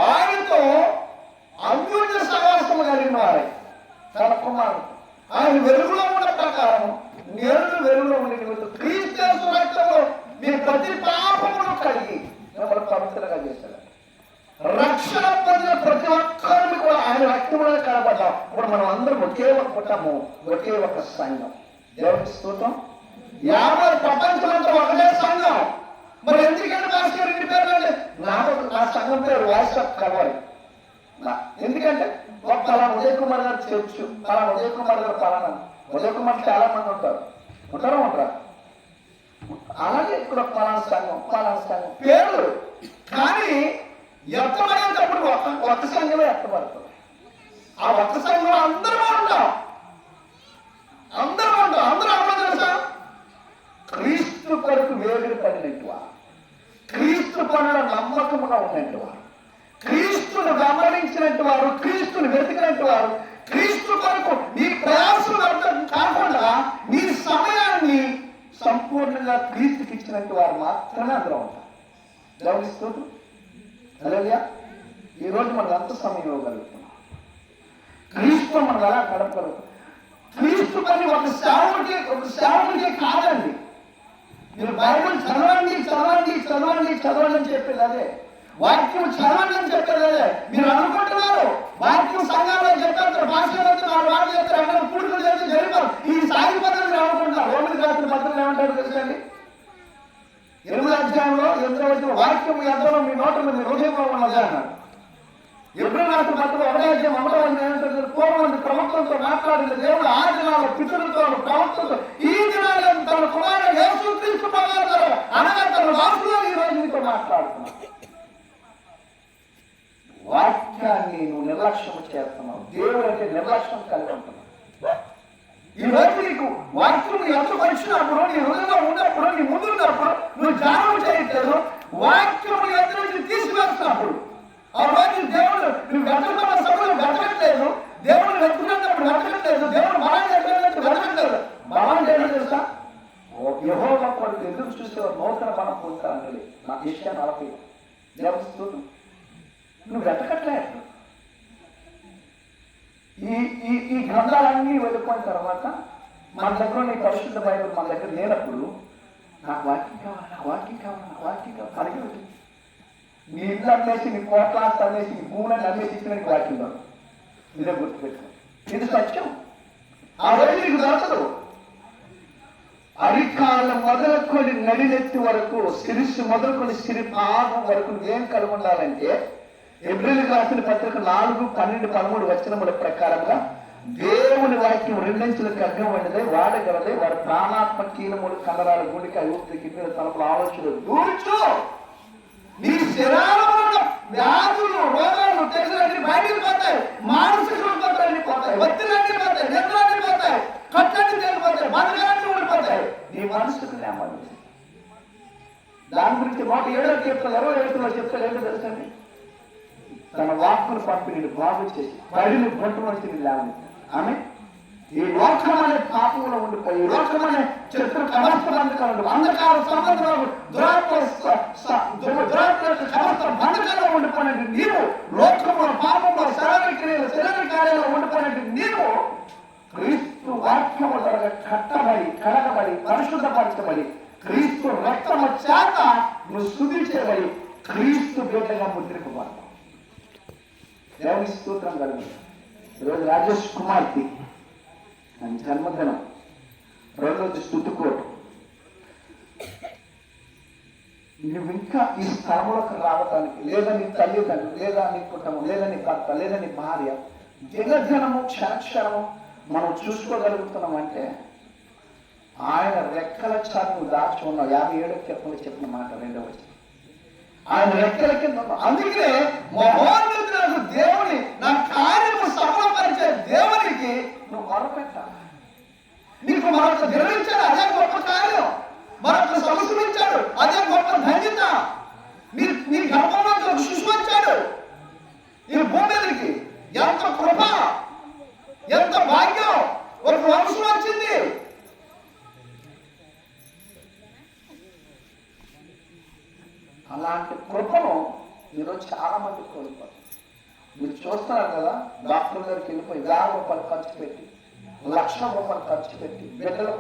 ఆయనతో అన్యోన్య సహవాసము కలిగిన వారే తన కుమారుడు. ఆయన వెలుగులో ఉన్న ప్రకారం నేను వెలుగులో ఉండే నిమిత్తం క్రీస్తు రక్తంలో మీ ప్రతి పాపమును కలిగి మిమ్మల్ని పవిత్రంగా చేశాడు. రక్షణ పొందిన ప్రతి ఒక్కరిని కూడా ఆయన రక్తంలో కనబడ్డాం. ఇప్పుడు మనం అందరం ఒకే ఒక కుటుంబం, ఒకే ఒక సంఘం. దేవుడికి స్తోత్రం. 50 ప్రపంచమంతా ఒకటే సంఘం. మరి ఎందుకంటే మాస్టర్ ఇంటి పేరు అంటే నా సంఘం పేరు వాయిస్ ఆఫ్ కల్వరీ. ఎందుకంటే ఒక పలానా ఉదయ్ కుమార్ గారు చేయొచ్చు, పలానా ఉదయ్ కుమార్ గారు పలానా. ఉదయ్ కుమార్ చాలా మంది ఉంటారా? అలాగే ఇక్కడ పలానా సంఘం పేరు. కానీ ఎత్తబడేటప్పుడు ఒక్క సంఘమే ఎత్తబడుతుంది. ఆ ఒక్క సంఘంలో అందరూ ఉంటాం. అందరూ అమ్మ తెలుసా? క్రీస్తు కొరకు వేడిని పడినట్టు వారు, క్రీస్తు పనుల నమ్మకముగా ఉన్నట్టు వారు, క్రీస్తును గమనించినట్టు వారు, క్రీస్తుని వెతికినట్టు వారు, క్రీస్తు కొరకు నీ ప్రయాసం అర్థం కాకుండా నీ సమయాన్ని సంపూర్ణంగా క్రీస్తుకి ఇచ్చినట్టు వారు మాత్రమే అందులో ఉంటారు. గమనిస్తూ అలాగే ఈరోజు మనకు అంత సమయం ఇవ్వగలుగుతున్నాం. క్రీస్తు మనం ఎలా గడపగలుగుతాం? క్రీస్తు పని ఒక సేవకుడికే కాదండి. మీరు బైబిల్ చదవండి అని చెప్పేది అదే. వాక్యం చదవండి అని చెప్పేది అదే. మీరు అనుకుంటున్నారు వాక్యం సంఘాల్లో చెప్పారు, భాషలో వాళ్ళు చెప్తారు, అక్కడ పూర్తులు చేసి జరిపారు. ఈ సాయి పద్ధతులు అనుకుంటారు. రోమిలి రాసిన పద్ధతులు ఏమంటారు తెలుసండి? 8వ అధ్యాయంలో 8వ వచనం, వాక్యం ఎంతలో మీ నోటలో మీ హృదయంలో ఉన్నది అన్నాడు. ఎప్పుడు రాసిన పద్ధతులు 1వ అధ్యాయం 1వ వచనం ఏమంటారు? పూర్వం ప్రవక్తలతో మాట్లాడిన దేవుడు ఆ దినాల్లో పితరులతో ప్రవక్తలతో ఈ దినాల్లో తన కుమారుడు యేసుక్రీస్తు ప్రభువుతో అనగా తన వాసులో ఈ రోజు మీతో మాట్లాడుతున్నాడు. వాక్యాన్ని నువ్వు నిర్లక్ష్యం చేస్తున్నావు. దేవుడు అంటే నిర్లక్ష్యం కలిగి ఉంటున్నావు. ఈ రోజు నీకు వాక్యం ఎంత వచ్చినప్పుడు, నీ హృదయంలో ఉన్నప్పుడు, నీ ముందు ఉన్నప్పుడు నువ్వు ధ్యానం చేయట్లేదు. వాక్యము ఎంత నుంచి తీసివేస్తున్నప్పుడు ఆ రోజు దేవుడు నువ్వు వెతుకున్న సమయంలో వెతకట్లేదు. దేవుడు వెతుకున్నప్పుడు వెతకట్లేదు. దేవుడు బలాన్ని వెతకట్లేదు. బలాన్ని ఏంటో తెలుసా? యెహోవా కొరకు ఎదురు చూసేవారు నూతన బలం పొందుతారని నా విషయాన్ని అలపి దేవస్తూ నువ్వు వెతకట్లేదు. ఈ గ్రంథాలన్నీ వెళ్ళిపోయిన తర్వాత మన దగ్గర నీ పరిశుద్ధ బైబిల్ మన దగ్గర లేనప్పుడు నాకు వాక్యం కావాలి అడిగి నీ ఇల్లు అమ్మేసి, నీ కోట్లాస్ అమ్మేసి, నీ భూములను అమ్మేసి ఇచ్చిన నీకు వాక్యం కాదు. ఇదే గుర్తుపెట్టుకో. ఇది సత్యం. ఆ రోజు నీకు దొరకదు. అరికాళ్ళ మొదలుకొని నడినెత్తి వరకు, శిరస్సు మొదలుకొని సిరి పాదం వరకు ఏం కలిగి ఉండాలంటే హెబ్రీయులకు రాసిన పత్రిక 4, 12, 13 వచనముల ప్రకారంగా దేవుని వాక్యం 2 అంచుల ఖడ్గం వంటిదే, వాడగలదే, వారి ప్రాణాత్మ కీలములు కండరాల గుండెకి అభివృద్ధి కింద తలపుల ఆలోచనలు దూర్చు. నీ శరీరంలో వ్యాధులు, రోగాలు, తెగులన్నీ బయటకు పోతాయి. మానసిక రుగ్మతలన్నీ పోతాయి, ఒత్తిళ్ళన్నీ పోతాయి, నిద్రలన్నీ పోతాయి, కట్టన్నీ తేలిపోతాయి, బంధకాలన్నీ ఊడిపోతాయి. నీ మనసుకు నెమ్మది. దాని గురించి 107 చెప్తాను, 27 చెప్తాను. ఏంటో తెలుసండి? తన వాక్కును పంపి నేను బాగు చేసి బడిని బొట్టు నుంచి లేవని ఆమె ఈ లోకం అనే పాపంలో ఉండిపోయి, ఈ లోకం అనే శత్రు కమస్తబంధకాలు, అంధకార సంబంధాలు, బంధకాలలో ఉండిపోయినట్టు నీవు, లోకంలో పాపంలో శరీర కార్యాలలో ఉండిపోయినట్టు నీవు క్రీస్తు వాక్యము ద్వారా కట్టబడి, కడగబడి, పరిశుద్ధపరచబడి, క్రీస్తు రక్తము చేత నువ్వు స్తుతించబడి క్రీస్తు బిడ్డగా ముద్రింపబడతావు. దేవుని స్తోత్రం కలుగు. ఈరోజు రాజేష్ కుమార్తె ఆయన జన్మదినం, 2వ స్తుతికోటు. నువ్వు ఇంకా ఈ స్థలంలోకి రావడానికి, లేదా నీ తల్లిదండ్రులు, లేదా నీ కుటుంబం, లేదా నీ భర్త, లేదా నీ భార్య దినదినము క్షణక్షణము మనం చూసుకోగలుగుతున్నాం అంటే ఆయన రెక్కల చాటు నువ్వు దాచి ఉన్నావు. 57 చెప్పిన మాట 2వ వచనం. ఆయన రెక్కల కింద. అందుకే మహోన్నతులకు దేవుని నా కార్యము సఫలపరిచే దేవునికి నువ్వు మొరపెట్టాలి. నీకు మరొక దినమిచ్చాడు, అదే గొప్ప కార్యం. మరొక సంవత్సరం ఇచ్చాడు, అదే గొప్ప ధన్యత. నీ గర్భంలో ఒక శిశువు వచ్చాడు ఈ భూమి మీదకి. ఎంత కృప, ఎంత భాగ్యం. ఒక వంశం వచ్చింది. అలాంటి కృపను ఈరోజు చాలా మంది కోల్పోతారు. మీరు చూస్తున్నారు కదా, డాక్టర్ గారికి వెళ్ళిపోయి 1000 రూపాయలు ఖర్చు పెట్టి, 1,00,000 రూపాయలు ఖర్చు పెట్టి బిడ్డల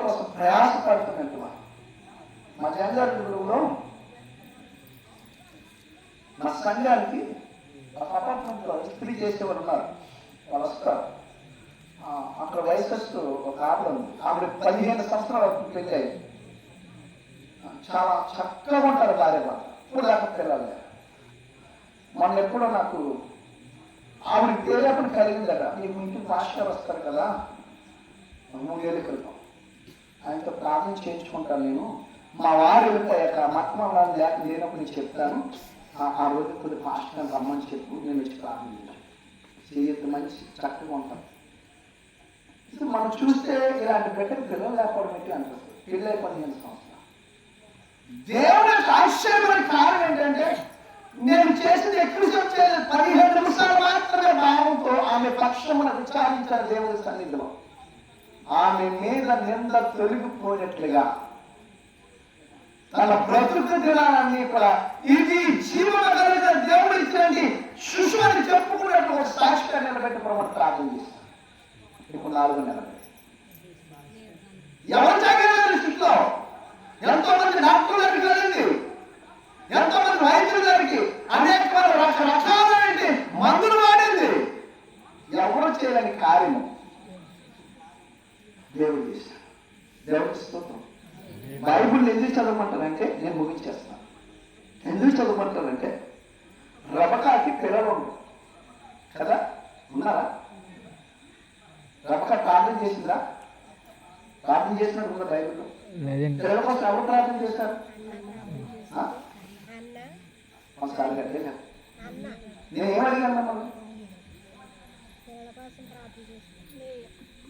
కోసం ప్రయాసపడుతున్నట్టు. మా జంగారెడ్డిలో మా సంఘానికి ఒక అపార్ట్మెంట్లో ఇస్త్రీ చేసేవారు ఉన్నారు. వాళ్ళు వస్తారు. అక్కడ వయసు ఒక ఆవిడ ఉంది. ఆవిడ 15 సంవత్సరాలు పెళ్ళాయి. చాలా చక్కగా ఉంటారు భార్య వాళ్ళు. ఇప్పుడు దాకా పిల్లలు. మొన్న ఎప్పుడో నాకు ఆవిడ పేరేపని కలిగిందట. మీకు ఇంటికి మాస్టర్ వస్తారు కదా, 3 ఏళ్ళ క్రితం ఆయనతో ప్రార్థన చేయించుకుంటాను నేను. మా వారు వెళ్ళిపోయాక మతమని లేక లేనప్పుడు నేను చెప్తాను, ఆ రోజు కొద్ది మాస్టర్ రమ్మని చెప్పు, నేను వచ్చి ప్రార్థన చేయొద్దు, మంచి చక్కగా ఉంటాను. మనం చూస్తే ఇలాంటి బిడ్డకు పిల్లలు లేకపోవడం ఏంటి అనిపిస్తుంది. పిల్లలు 15 సంవత్సరాలు. దేవుడు ఆశ్చర్యమైన కారణం ఏంటంటే, నేను చేసింది ఎక్కువ 15 నిమిషాలు మాత్రమే భావంతో ఆమె పక్షమున విచారించారు దేవుడి సన్నిధిలో. ఆమె మీద నింద తొలగిపోయినట్లుగా తన బ్రతుకు దినాలన్నీ కూడా ఇది జీవన కలిగిన దేవుడు ఇచ్చినది శిశువు అని చెప్పుకున్నట్టు ఒక సాక్షిగా నిలబెట్టి ప్రభుత్వం ప్రార్థన చేశారు. ఇప్పుడు 4 నెలలు ఎవరు జాగ్రత్త స్థితిలో ఎంతో మంది డాక్టర్ల దగ్గరికి వెళ్ళింది, ఎంతో మంది వైద్యుల దగ్గరికి అనేక రకాలైన మందులు వాడింది. ఎవరు చేయలేని కార్యము దేవుడు చేశాడు. దేవుడికి స్తోత్రం. బైబుల్ ఎందుకు చదవమంటారంటే, నేను ముగించేస్తాను. ఎందుకు చదవమంటారంటే, రబకాకి పిల్లలు కదా ఉన్నారా? రబక ప్రార్థన చేసిందా? ప్రార్థన చేసినట్టు ఉందా బైబుల్లో? పిల్లల కోసం ఎవరు ప్రార్థన చేశారు? ఒకసారి కట్టే నేను ఏమడిగాను మిమ్మల్ని?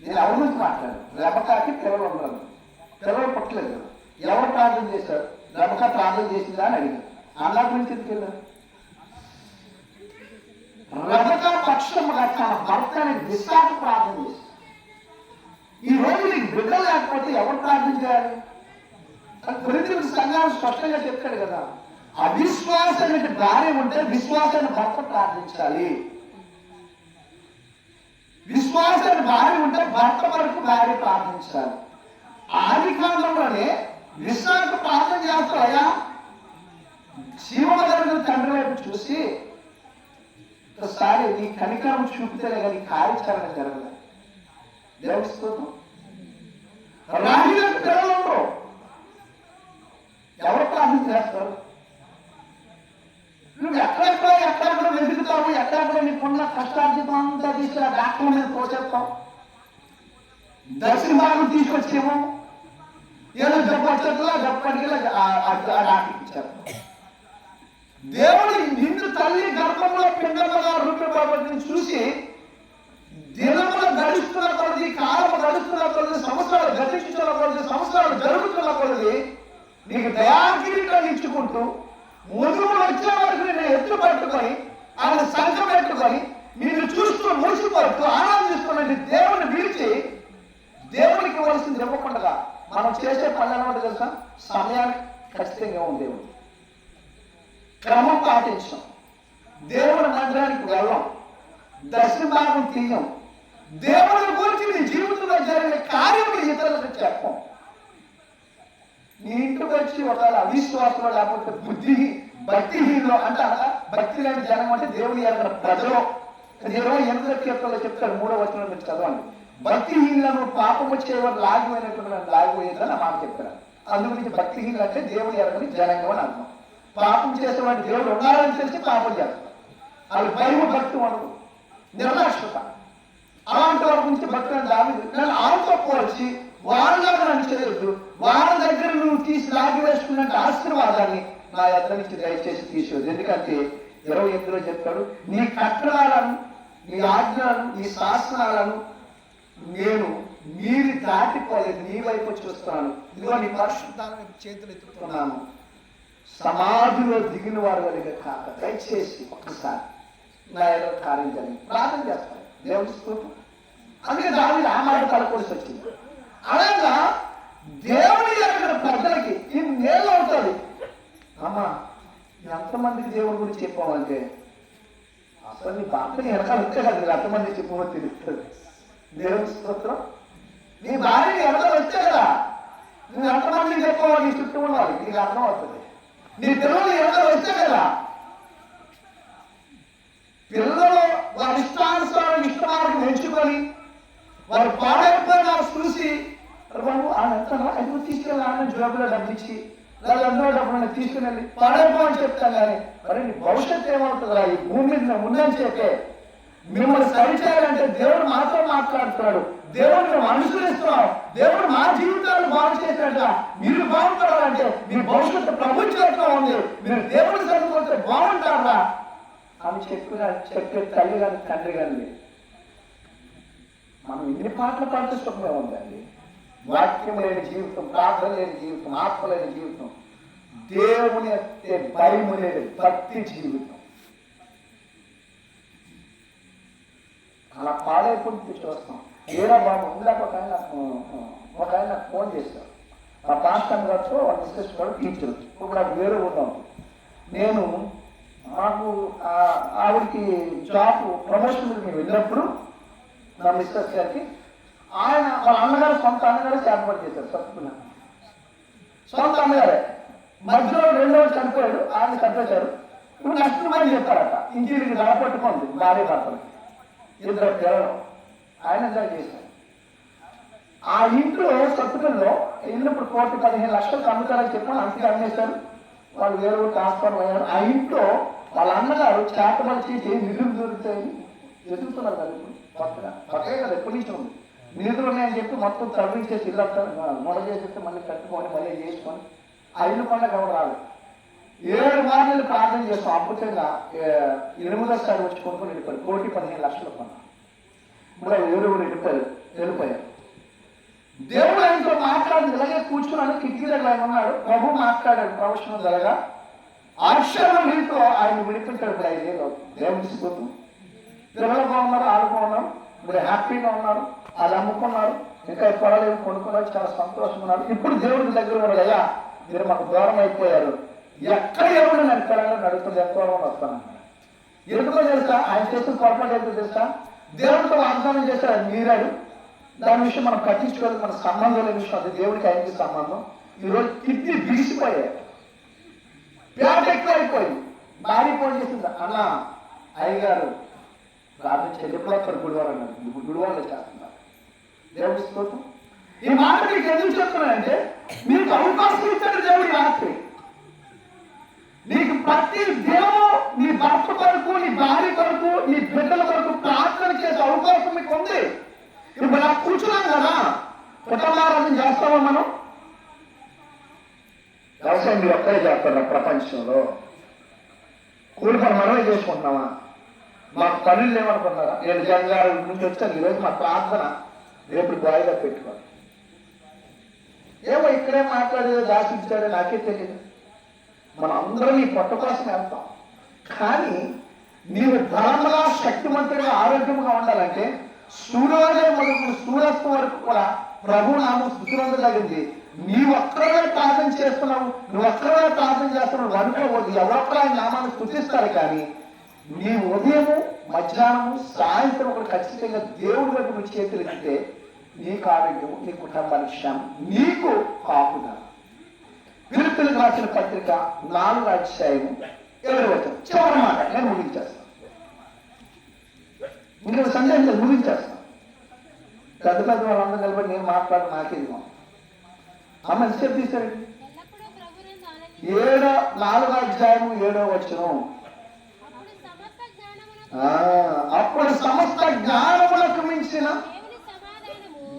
నేను ఎవరి నుంచి మాట్లాడాను? రెబకాకి పిల్లలు ఉండరు, పిల్లలు పుట్టలేదు కదా. ఎవరు ప్రార్థన చేశారు? రెబక ప్రార్థన చేసిందా అని అడిగాను. అలా గురించి ఎందుకు వెళ్ళారు? రెబక పక్షముగా తన భర్తని విశాఖ ప్రార్థన చేశారు. ఈ రోజు నీకు బిడ్డలు లేకపోతే ఎవరు ప్రార్థన చేయాలి? కొరింథీయులకు సంఘాలు స్పష్టంగా చెప్తాడు కదా, అవిశ్వాసానికి భార్య ఉంటే విశ్వాసాన్ని భర్త ప్రార్థించాలి. విశ్వాసాన్ని భార్య ఉంటే భర్త వరకు భార్య ప్రార్థించాలి. ఆది కాలంలోనే విశ్వాస ప్రార్థన చేస్తాయా? జీవన తండ్రి వైపు చూసి ఒకసారి నీ కనికరం చూపితేనే కానీ కార్యాచరణ జరగదు. దేవుడి స్తోత్రం. రాహిలకు పిల్లలు ఎవరు ప్రార్థన చేస్తారు? నువ్వు ఎక్కడెక్కడో వెతుకుతావు, ఎక్కడెక్కడో నీకున్న కష్టార్జితం అంతా తీసుకుని డాక్టర్ మీద పోసేస్తావు. దర్శన భాగం తీసుకొచ్చేమో ఏదో జబ్బు వచ్చేట్లా జబ్బడికి డాక్టర్ ఇచ్చారు. దేవుడు నిన్ను తల్లి గర్భంలో పిండముగా రూపబడిని చూసి దినములు గడుస్తున్న కొలది, కాలం గడుస్తున్న కొలది, సంవత్సరాలు గతించుతున్న కొలది, సంవత్సరాలు జరుగుతున్న కొలది నీకు దయాకిరీటాన్ని ఇచ్చుకుంటూ ముదురులు వచ్చే వరకు నేను ఎత్తు పట్టుకొని ఆయన సంఘం పెట్టుకొని మీరు చూస్తూ మురిసిపోతూ ఆనందిస్తున్న దేవుని విడిచి దేవునికి ఇవ్వాల్సింది ఇవ్వకుండా మనం చేసే పనులు అనమాట తెలుసా? సమయానికి ఖచ్చితంగా ఉంది. దేవుడు క్రమం పాటించాం, దేవుని మందిరానికి వెళ్ళాం, దర్శన భాగం తీయం, దేవుని గురించి నీ జీవితంలో జరిగిన కార్యములు ఇతరులకు చెప్పాం. నీ ఇంటికి వచ్చి ఒకవేళ అవిశ్వాసంలో లేకపోతే భక్తిహీనులు అంటారా? భక్తి లేని జనం అంటే దేవుని ఎరగని ప్రజలు. 28వ కీర్తనలో చెప్తాడు, 3వ వచనం నుంచి చదవండి. భక్తిహీనులను పాపము చేయవారు లాగిపోయినటువంటి లాగిపోయేదని ఆ మాట చెప్పారు. అందుగురించి భక్తిహీనులు అంటే దేవుని ఎరగని జనంగా అని అర్థం. పాపం చేసేవాడి దేవుడు ఉన్నారని తెలిసి పాపం చేస్తారు. వాళ్ళు భయము భక్తి ఉండదు, నిర్లక్ష్యత. అలాంటి వారి గురించి భక్తి నన్ను ఆమెతో పోల్చి వాళ్ళగా నన్ను చేయొద్దు, వాళ్ళ దగ్గర నువ్వు తీసి లాగి వేసుకున్న ఆశీర్వాదాన్ని నా ఎద్దరి నుంచి దయచేసి తీసేవద్దు. ఎందుకంటే 28లో చెప్తాడు, నీ కట్టడాలను, నీ ఆజ్ఞలను, నీ శాసనాలను నేను మీరు దాటిపోలేదు, నీ వైపు చూస్తున్నాను. ఇదిగో నీ పరిశుద్ధాలను చేతులు ఎత్తుతున్నాను. సమాధిలో దిగిన వారు కలిగే కాక దయచేసి ఒక్కసారి నా ఏదో కార్యం జరిగింది ప్రార్థన చేస్తాను. దేవుడి స్తోత్రం. అందుకే దాని ఆ మాట పలకొలిసి వచ్చింది. అలాగా దేవుని దగ్గర ప్రజలకి ఈ నేల అవుతుంది. అమ్మా ఎంతమందికి దేవుడి గురించి చెప్పామంటే అసలు నీ భర్తని వెనకాల వచ్చే కదా మీరు ఎంతమంది చెప్పమో తెలుస్తుంది. దేవుని స్తోత్రం. నీ భార్యని వెనకాల వచ్చే కదా నువ్వు ఎంతమందికి చెప్పావు నీ చుట్టూ ఉన్నవాళ్ళు నీకు అర్థం అవుతుంది. నీ పిల్లలు వెనకాల వచ్చే కదా పిల్లలు వారి ఇష్టానుసారం ఇష్టమానికి నేర్చుకొని వారు పాడైపోయిన చూసి బాబు ఆయన ఎంతనా ఎందుకు తీసుకెళ్ళి ఆయన జోబులో డబ్బు ఇచ్చి లేదా ఎంతో డబ్బులు తీసుకుని వెళ్ళి పాడైపోవని చెప్తాను కానీ మరి నీ భవిష్యత్తు ఏమవుతుందా ఈ భూమి మీద ఉందని చెప్పే మిమ్మల్ని సరిచేయాలంటే దేవుడు మాతో మాట్లాడుతున్నాడు. దేవుడు మేము అనుసరిస్తున్నాం. దేవుడు మా జీవితాలను బాగు చేసినట్ట మీరు బాగుపడాలంటే మీ భవిష్యత్తు ప్రభు చేతిలో ఉంది. మీరు దేవుడిని చదువుకుంటే బాగుంటారా అని చెప్పే తల్లి కానీ తండ్రి కానీ మనం ఎన్ని పాటలు పాడితే సుఖమే ఉందండి. వాక్యం లేని జీవితం, ప్రార్థన లేని జీవితం, ఆత్మ లేని జీవితం, దేవుని భయము లేని భక్తి జీవితం అలా పాడైపోయి చూస్తాం. ఏదో బాబు ఇందాక ఒక ఆయన నాకు ఫోన్ చేశారు. మా పాస్టర్ గారితో వాళ్ళ మిస్సెస్ కూడా టీచర్. ఇప్పుడు నాకు వేరే ఉన్నాం. నేను మాకు ఆవిడకి జాబ్ ప్రమోషన్ మేము వెళ్ళినప్పుడు నా మిస్సెస్ గారికి ఆయన వాళ్ళ అన్నగారు సొంత అన్నగారు ఏర్పాటు చేశారు. సత్తుకున్నా సొంత అన్నగారే మధ్యలో రెండో చనిపోయాడు. ఆయన చంపేశారు. ఇప్పుడు నష్టమని చెప్పారట. ఇంటికి దడపట్టుకుంది భార్య భర్తలకి ఇద్దరు పిల్లలు. ఆయన ఎంజాయ్ చేశారు. ఆ ఇంట్లో సత్తుకల్లో ఇల్లు ఇప్పుడు 15 లక్షలకు అమ్ముతారని చెప్పి అంతగా అమ్మేశారు. వాళ్ళు వేరే ట్రాన్స్ఫర్ అయ్యారు. ఆ ఇంట్లో వాళ్ళ అన్నగారు చేతబడి చేసి నిధులు దొరుకుతాయని ఎదుగుతున్నారు కదా. ఇప్పుడు కొత్తగా కదా ఎప్పటి నుంచి ఉంది. నిధులు ఉన్నాయని చెప్పి మొత్తం తవ్వించేసి ఇల్లు అంటారు మొడ చేసేస్తే మళ్ళీ కట్టుకొని మళ్ళీ చేసుకొని ఆ ఇల్లు పండుగ ఎవరు రాదు. 7 మార్లు ప్రార్థన చేస్తాం. అద్భుతంగా 8వ వచ్చి కొనుక్కొని వెళ్ళిపోయారు. 1,15 లక్షలు కొన్నా. మరి ఎవరు వెళ్ళిపోయారు. దేవుడు ఆయనతో మాట్లాడింది. ఇలాగే కూర్చున్నాను కిటికీ దగ్గర ఆయన ఉన్నాడు. ప్రభు మాట్లాడాడు ప్రవచనం జరగా అక్షరం నీతో ఆయన విడిపించాడు. ఇప్పుడు 5 ఏళ్ళు దేవుడు తీసుకుంటాం. పిల్లలు బాగున్నారు, వాళ్ళు బాగున్నారు, ఇప్పుడు హ్యాపీగా ఉన్నారు. అది అమ్ముకున్నారు, ఇంకా పొడలేవు కొనుక్కున్నారు, చాలా సంతోషంగా ఉన్నారు. ఇప్పుడు దేవుడి దగ్గర ఉన్నారు. అయ్యా మీరు మాకు దూరం అయిపోయారు, ఎక్కడ ఎవరు నేను పిల్లలు నడుస్తుంది ఎంతో వస్తాను. ఎందుకో తెలుసా ఆయన చేసిన పొరపాటు ఏంటో తెలుసా? దేవుడితో వాగ్దానం చేశాడు, మీరాడు. దాని విషయం మనం పట్టించుకోవాలి. మన సంబంధం లేని విషయం అది దేవుడికి ఆయనకి సంబంధం. ఈరోజు కిడ్నీ బిగిసిపోయాయి, పేట ఎక్కువ అయిపోయింది. భార్య ఫోన్ చేసింది, అన్న అయ్యగారు రాత్రి చెల్లిప్పుడు అక్కడ గుడివారు అన్నారు. ఇప్పుడు గుడివాళ్ళు చేస్తున్నారు. దేవుడి స్తోత్రం. ఈ మాట మీకు ఎందుకు చెప్తున్నానంటే మీకు అవకాశం ఇచ్చాడు దేవుడి రాత్రి. నీకు ప్రతి దేవుడు నీ భర్త కొరకు, నీ భార్య కొరకు, నీ బిడ్డల కొరకు ప్రార్థన చేసే అవకాశం మీకు ఉంది. ఇప్పుడు నాకు కూర్చున్నాం కదా, కుటుంబారాధన చేస్తామా మనం? వ్యవసాయం మీరు ఒక్కరే చేస్తారా ప్రపంచంలో? కూలి పని మనమే చేసుకుంటున్నామా? మాకు పనులు లేవనుకున్నారా? నేను జంగారు నుంచి వచ్చాను. ఈరోజు మా ప్రార్థన రేపు వాయిదా పెట్టుకోవాలి. ఏమో ఇక్కడే మాట్లాడేదో దాచించాడో నాకే తెలియదు. మనం అందరం ఈ పొట్ట కోసం వెళ్తాం. కానీ నీవు బలంగా, శక్తివంతుడిగా, ఆరోగ్యంగా ఉండాలంటే సూర్యోదయం మొదలు సూర్యాస్తం వరకు కూడా ప్రభు నామం స్థుతులందరిగింది. నీ ఒక్కడే ప్రార్థన చేస్తున్నావు, నువ్వు ఒక్కడే ప్రార్థన చేస్తున్నావు అనుకోవద్దు. ఎవరొక్కరు ఆయన నామాన్ని స్థుతిస్తారు. కానీ నీ ఉదయము, మధ్యాహ్నము, సాయంత్రం ఒకటి ఖచ్చితంగా దేవుడి వైపు నువ్వు చేతులు ఎత్తితే నీకు ఆరోగ్యము, నీ కుటుంబానికి క్షేమం, నీకు కాపుగా. ఫిలిప్పీయులకు రాసిన పత్రిక 4వ అధ్యాయము 7వ వచనం చివరి మాట నేను ముగించేస్తాను. ఇంకా సందేహం ముగించేస్తాను. పెద్ద పెద్ద వాళ్ళందరూ నిలబడి నేను మాట్లాడి నాకేది అమ్మ ఎంతసేపు తీశారండి? 4వ అధ్యాయము 7వ వచనం. అప్పుడు సమస్త జ్ఞానములకు మించిన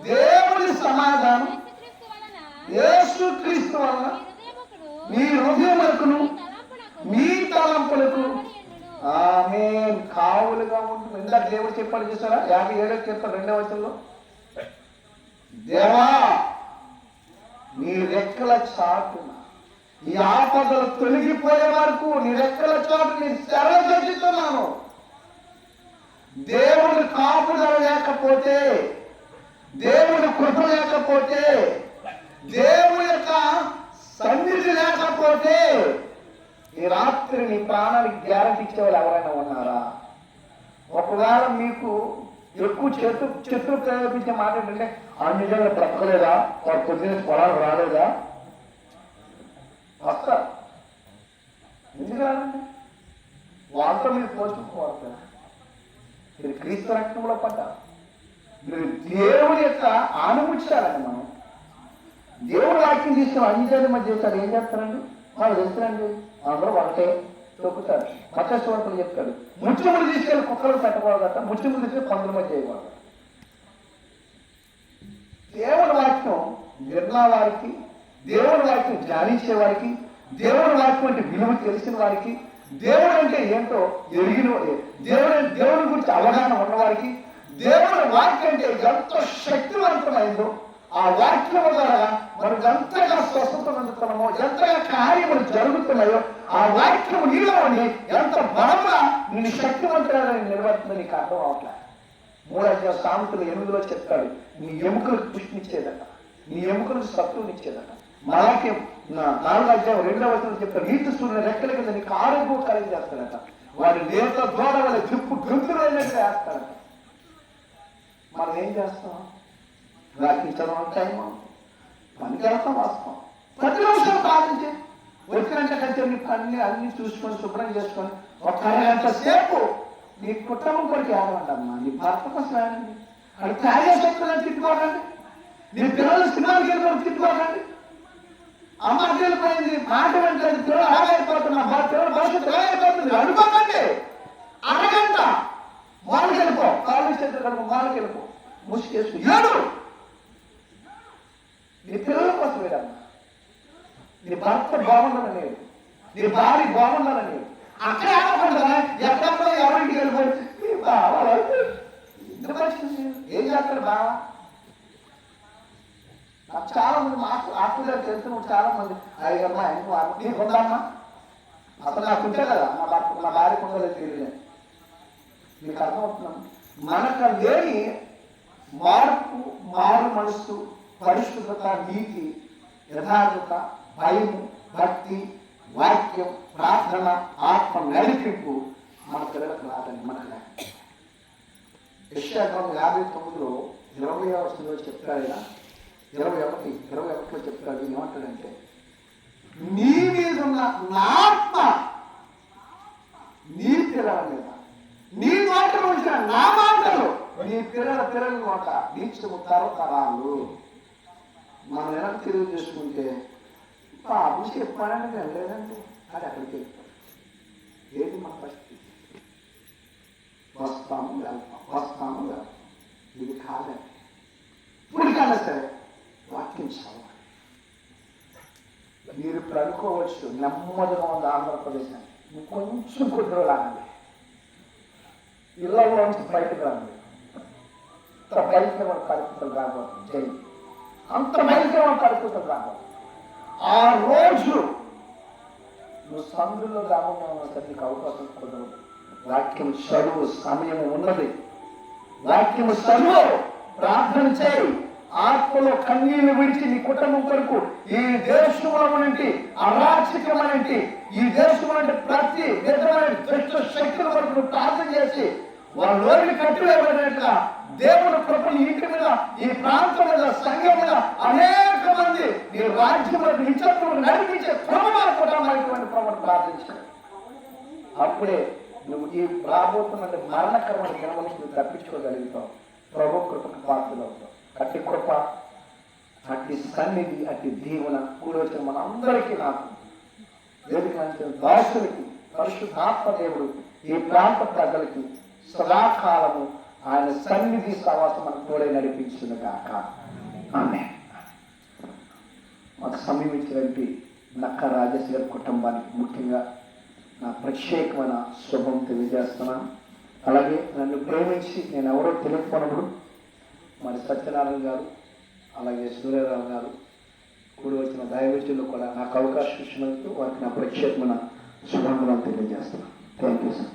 దేవుని సమాధానం యేసుక్రీస్తు వలన మీ హృదయములకును మీ తలంపులకు ఆమేన్ కావులుగా ఉంటుంది. ఇందాక దేవుడు చెప్పాడు చూసారా? 57వ కీర్తన 2వ వచనంలో, దేవా నీ రెక్కల చాటున ఈ ఆపదలు తొలగిపోయే వరకు నీ రెక్కల చాటు నేను శరణు. దేవుని కాపుదల లేకపోతే, దేవుని కృప లేకపోతే, దేవుని యొక్క సన్నిధి లేకపోతే ఈ రాత్రి నీ ప్రాణానికి గ్యారంటీ ఇచ్చేవాళ్ళు ఎవరైనా ఉన్నారా? ఒకవేళ మీకు ఎక్కువ శత్రు ప్రేరేపించే మాట ఏంటంటే నిజంగా బ్రతకలేదా, వాడు పొద్దున్న పొలాలు రాలేదా? వస్తారు. ఎందుకు రాదండి? వాళ్ళతో మీరు పోల్చుకోవాలి కదా. మీరు క్రీస్తు రక్తంలో పడ్డారు. మీరు దేవుడి యొక్క ఆనుముచ్చారండి. మనం దేవుడు వాక్యం తీసుకుని అన్నిజాతి మధ్య చేస్తారు. ఏం చేస్తారండి? వాళ్ళు తెలుస్తారండి, అందరూ ఒకటే తొక్కుతారు. మత్స్యవార్తలు చెప్తాడు, ముచ్చుములు తీసుకెళ్ళి కుక్కలు పెట్టకూడదట, ముచ్చుములు తీసుకెళ్ళి పందుల మధ్య చేయకూడదు. దేవుడి వాక్యం విన్న వారికి, దేవుడి వాక్యం ధ్యానించే వారికి, దేవుడి వాక్యం అంటే విలువ తెలిసిన వారికి, దేవుడు అంటే ఏంటో ఎరిగిన, దేవుడి గురించి అవగాహన ఉన్నవారికి, దేవుడి వాక్యం అంటే ఎంత శక్తివంతమైందో, ఆ వాక్యం ద్వారా మనం ఎంతగా స్వస్థత అందుతున్నామో, ఎంతగా కార్యములు జరుగుతున్నాయో, ఆ వాక్యం నీలో ఉండి ఎంత బలంగా నేను శక్తివంతులని నిలబడుతుందని నీకు అర్థం అవట్లేదు. 3 సామెతలు 8లో చెప్తాడు, నీ ఎముకలకు పుష్టినిచ్చేదట, నీ ఎముకలకు సత్తునిచ్చేదట. మనకి 4:2 చెప్తాడు, నీతి సూర్యుని రెక్కల కింద నీకు ఆరోగ్యం కలిగి చేస్తాడట, వాడి నేత దూడ వల్ల జిప్పు గొంతులు అయినట్టుగా వేస్తాడట. మనం ఏం చేస్తాం? రాకించడం టైం పనికెళ్తాం, వాస్తాం. 10 నిమిషాలు ప్రార్థించే వచ్చినంటే కంటే పని అన్ని చూసుకొని శుభ్రం చేసుకొని ఒక అరగంట సేపు నీ కుటుంబం కొరికి ఏడవండమ్మా, నీ భర్త కోసం ఏడండి, అది కార్యశక్తులను తిట్టుకోకండి, నీ పిల్లలు సినిమాకి వెళ్ళి తిట్టుకోకండి. అమ్మకి వెళ్ళిపోయింది మాట వెంటనే పిల్లలు అలాగైపోతున్నా, మా పిల్లల భవిష్యత్తు ఎలాగైపోతుంది అనుకోకండి. అరగంట వాళ్ళకి వెళ్ళిపో, కాలేజ్ సెంటర్ కనుక వాళ్ళకి వెళ్ళిపో, ముసుకేసుకు ఏడు. నీ పిల్లల కోసం ఏడమ్మా, నీ భర్త బాగుండాలని, నీ భార్య బాగుండాలని. అక్కడ ఎక్కడ ఎవరింటికి వెళ్ళిపోయి ఏం చేస్తాడు బావా? నాకు చాలా మంది ఆత్మ గారు తెలుసు, చాలా మంది అయ్యమ్మా నీకు ఉందమ్మా, అసలు నాకు ఉంటే కదా నా భార్యకు ఉండలేదు తెలియదు. మీకు అర్థమవుతున్నాను. మనకు లేని మార్పు, మారు మనస్సు, పరిశుద్ధత, నీతి, యథార్థత, భయము, భక్తి, వాక్యం, ప్రార్థన, ఆత్మ నడిపింపు మన పిల్లలకు రాదండి. మనకు యెషయా 59లో 20వ వచనంలో చెప్తాడు, 21లో చెప్తాడు. ఏమంటాడంటే, నీ మీద ఉన్న నా ఆత్మ నీ పిల్లల మీద, నీ మాటలు ఉంచిన నా మాటలు నీ పిల్లల నోట నీచము తరతరాలు. మనం ఎలా తిరుగు చేసుకుంటే బాబు చెప్పాలని వెళ్ళలేదండి, అది అక్కడికి వెళ్తాం. ఏది మన పరిస్థితి? వస్తాము వెళ్తాం. ఇది కాదండి. ఇప్పుడు కాదా సరే వాక్యం చదవాలి. మీరు ఇప్పుడు అనుకోవచ్చు నెమ్మదిగా ఉంది ఆంధ్రప్రదేశ్ అని, కొంచెం కుదురు రానండి, ఇళ్లలో నుంచి బయటకు రాండి. అంత భయంకరమైన పరిస్థితులు రాబోతుంది, అంత భయంకరమైన పరిస్థితులు రాబోతుంది. ఆ రోజు నువ్వు సందులో గ్రామంలో నీకు అవకాశం కుదరదు. వాక్యం చదువు, సమయం ఉన్నది. వాక్యము చదువు, ప్రార్థన చేయి, ఆత్మలో కన్నీళ్లు విడిచి నీ కుటుంబం కొరకు, ఈ దేశంలో నుండి అరాచకమైనటి, ఈ దేశంలో ప్రతి విధమైన దుష్ట శక్తుల వరకు ప్రార్థన చేసి వాళ్ళని కట్టివేయబడినట్టుగా దేవుడు కృపను ఇంటి మీద, ఈ ప్రాంతం మీద, సంఘం మీద అనేక మంది ఈ రాజ్యంలో నిత్యత్వం నడిపించే క్రమమైన కుటుంబానికి ప్రభుత్వం ప్రార్థించాడు. అప్పుడే నువ్వు ఈ రాబోతున్న మరణకరమైన దినముల నుంచి నువ్వు తప్పించుకోగలుగుతావు. ప్రభు కృపకు పాత్రలు అవుతావు. అట్టి కృప, అట్టి సన్నిధి, అట్టి దీవెన కూడి వచ్చిన మన అందరికీ, నాకు వేదిక దాసులకి, పరిశుద్ధాత్మ దేవుడు ఈ ప్రాంత ప్రజలకి సదాకాలము ఆయన సన్నిధి సవాసం మనకు తోడే నడిపించును గాక. ఆమేన్. మాకు సమయం ఇచ్చినటువంటి నక్క రాజేష్ గారి కుటుంబానికి ముఖ్యంగా నా ప్రత్యేకమైన శుభం తెలియజేస్తున్నాను. అలాగే నన్ను ప్రేమించి నేను ఎవరో తెలియకపోయినప్పుడు మరి సత్యనారాయణ గారు, అలాగే సూర్యరావు గారు కూడి వచ్చిన దైవజనులు కూడా నాకు అవకాశం ఇచ్చినందుకు వారికి నా ప్రత్యేకమైన శుభాంగం తెలియజేస్తున్నాను. Thank you sir.